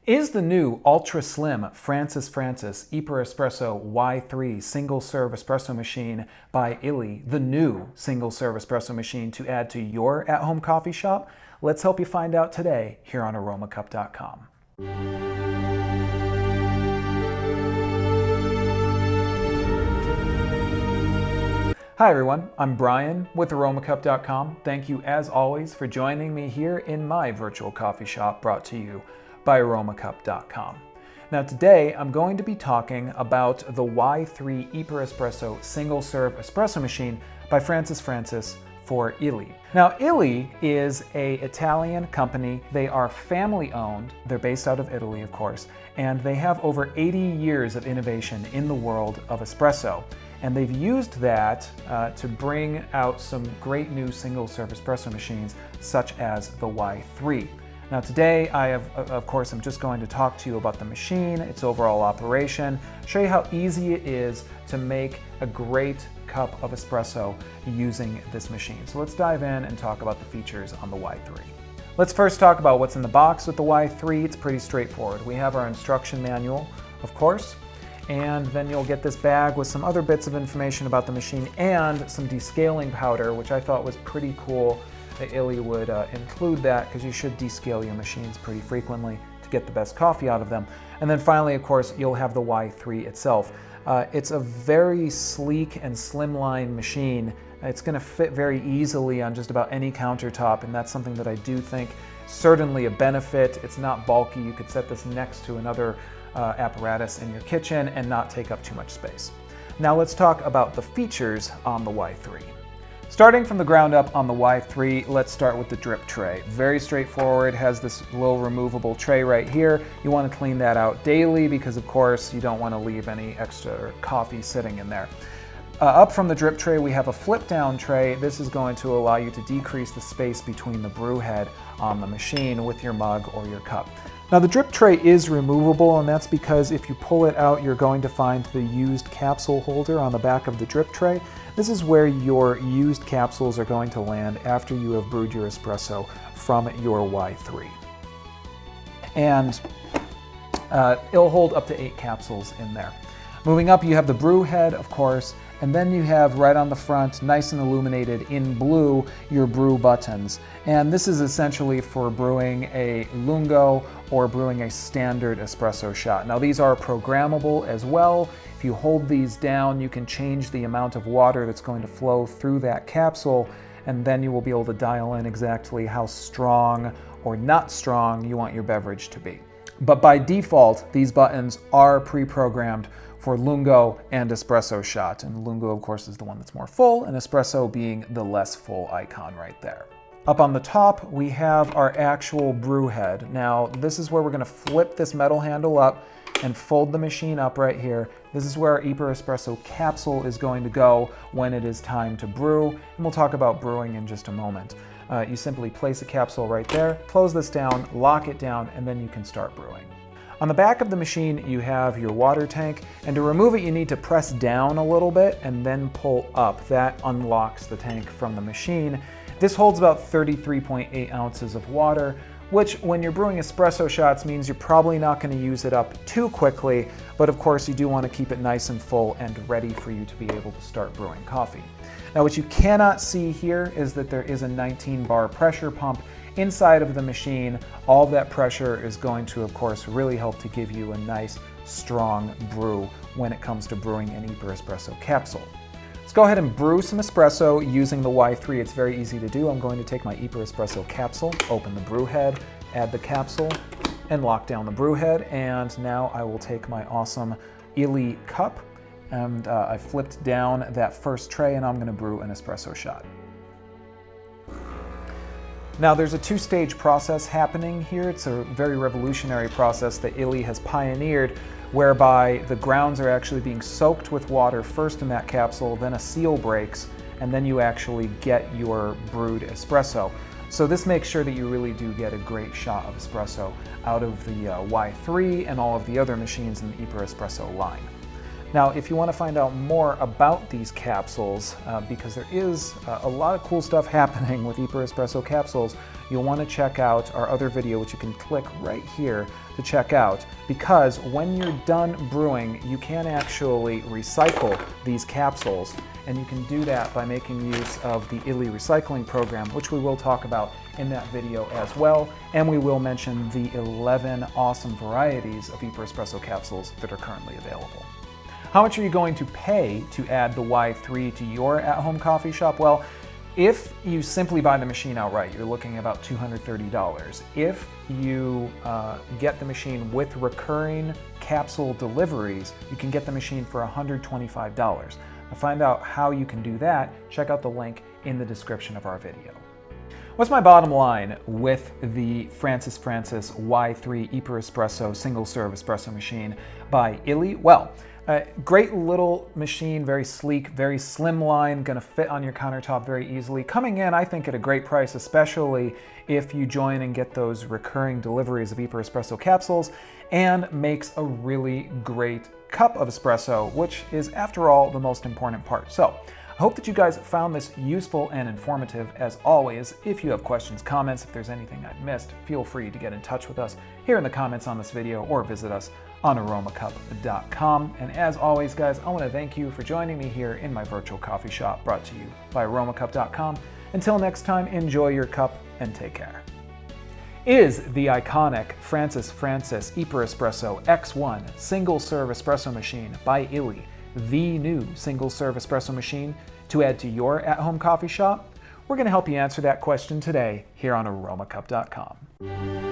Is the new ultra slim Francis iperEspresso Y3 single serve espresso machine by Illy the new single serve espresso machine to add to your at-home coffee shop? Let's help you find out today here on Aromacup.com. Hi everyone, I'm Brian with Aromacup.com. Thank you as always for joining me here in my virtual coffee shop brought to you by Aromacup.com. Now today I'm going to be talking about the Y3 iperEspresso single serve espresso machine by Francis for Illy. Now Illy is an Italian company. They are family owned. They're based out of Italy, of course, and they have over 80 years of innovation in the world of espresso. And they've used that to bring out some great new single serve espresso machines such as the Y3. Now today of course, I'm just going to talk to you about the machine, its overall operation, show you how easy it is to make a great cup of espresso using this machine. So let's dive in and talk about the features on the Y3. Let's first talk about what's in the box with the Y3. It's pretty straightforward. We have our instruction manual, of course, and then you'll get this bag with some other bits of information about the machine and some descaling powder, which I thought was pretty cool that Illy would include that, because you should descale your machines pretty frequently to get the best coffee out of them. And then finally, of course, you'll have the Y3 itself. It's a very sleek and slimline machine. It's going to fit very easily on just about any countertop, and that's something that I do think certainly a benefit. It's not bulky. You could set this next to another apparatus in your kitchen and not take up too much space. Now let's talk about the features on the Y3. Starting from the ground up on the Y3, let's start with the drip tray. Very straightforward, has this little removable tray right here. You want to clean that out daily because of course you don't want to leave any extra coffee sitting in there. Up from the drip tray we have a flip down tray. This is going to allow you to decrease the space between the brew head on the machine with your mug or your cup. Now the drip tray is removable, and that's because if you pull it out you're going to find the used capsule holder on the back of the drip tray. This is where your used capsules are going to land after you have brewed your espresso from your Y3. And it'll hold up to 8 capsules in there. Moving up, you have the brew head, of course, and then you have right on the front, nice and illuminated in blue, your brew buttons. And this is essentially for brewing a lungo or brewing a standard espresso shot. Now these are programmable as well. If you hold these down, you can change the amount of water that's going to flow through that capsule, and then you will be able to dial in exactly how strong or not strong you want your beverage to be. But by default, these buttons are pre-programmed for lungo and espresso shot. And lungo, of course, is the one that's more full, and espresso being the less full icon right there. Up on the top, we have our actual brew head. Now, this is where we're gonna flip this metal handle up and fold the machine up right here. This is where our iperEspresso capsule is going to go when it is time to brew, and we'll talk about brewing in just a moment. You simply place a capsule right there, close this down, lock it down, and then you can start brewing. On the back of the machine, you have your water tank, and to remove it, you need to press down a little bit and then pull up. That unlocks the tank from the machine. This holds about 33.8 ounces of water, which when you're brewing espresso shots means you're probably not going to use it up too quickly, but of course you do want to keep it nice and full and ready for you to be able to start brewing coffee. Now what you cannot see here is that there is a 19 bar pressure pump inside of the machine. All of that pressure is going to, of course, really help to give you a nice, strong brew when it comes to brewing an iperEspresso capsule. Let's go ahead and brew some espresso using the Y3. It's very easy to do. I'm going to take my iperEspresso capsule, open the brew head, add the capsule, and lock down the brew head. And now I will take my awesome Illy cup, and I flipped down that first tray, and I'm going to brew an espresso shot. Now there's a two-stage process happening here. It's a very revolutionary process that Illy has pioneered, whereby the grounds are actually being soaked with water first in that capsule, then a seal breaks, and then you actually get your brewed espresso. So this makes sure that you really do get a great shot of espresso out of the Y3 and all of the other machines in the iperEspresso line. Now, if you want to find out more about these capsules, because there is a lot of cool stuff happening with iperEspresso capsules, you'll want to check out our other video, which you can click right here to check out, because when you're done brewing, you can actually recycle these capsules, and you can do that by making use of the illy recycling program, which we will talk about in that video as well, and we will mention the 11 awesome varieties of iperEspresso capsules that are currently available. How much are you going to pay to add the Y3 to your at-home coffee shop? Well, if you simply buy the machine outright, you're looking at about $230. If you get the machine with recurring capsule deliveries, you can get the machine for $125. To find out how you can do that, check out the link in the description of our video. What's my bottom line with the Francis Y3 iperEspresso single-serve espresso machine by illy? Well, great little machine, very sleek, very slimline, gonna fit on your countertop very easily. Coming in, I think, at a great price, especially if you join and get those recurring deliveries of iperEspresso capsules, and makes a really great cup of espresso, which is, after all, the most important part. So, I hope that you guys found this useful and informative. As always, if you have questions, comments, if there's anything I've missed, feel free to get in touch with us here in the comments on this video or visit us on Aromacup.com. And as always, guys, I want to thank you for joining me here in my virtual coffee shop brought to you by Aromacup.com. Until next time, enjoy your cup and take care. Is the iconic Francis iperEspresso X1 single-serve espresso machine by illy the new single-serve espresso machine to add to your at-home coffee shop? We're going to help you answer that question today here on Aromacup.com.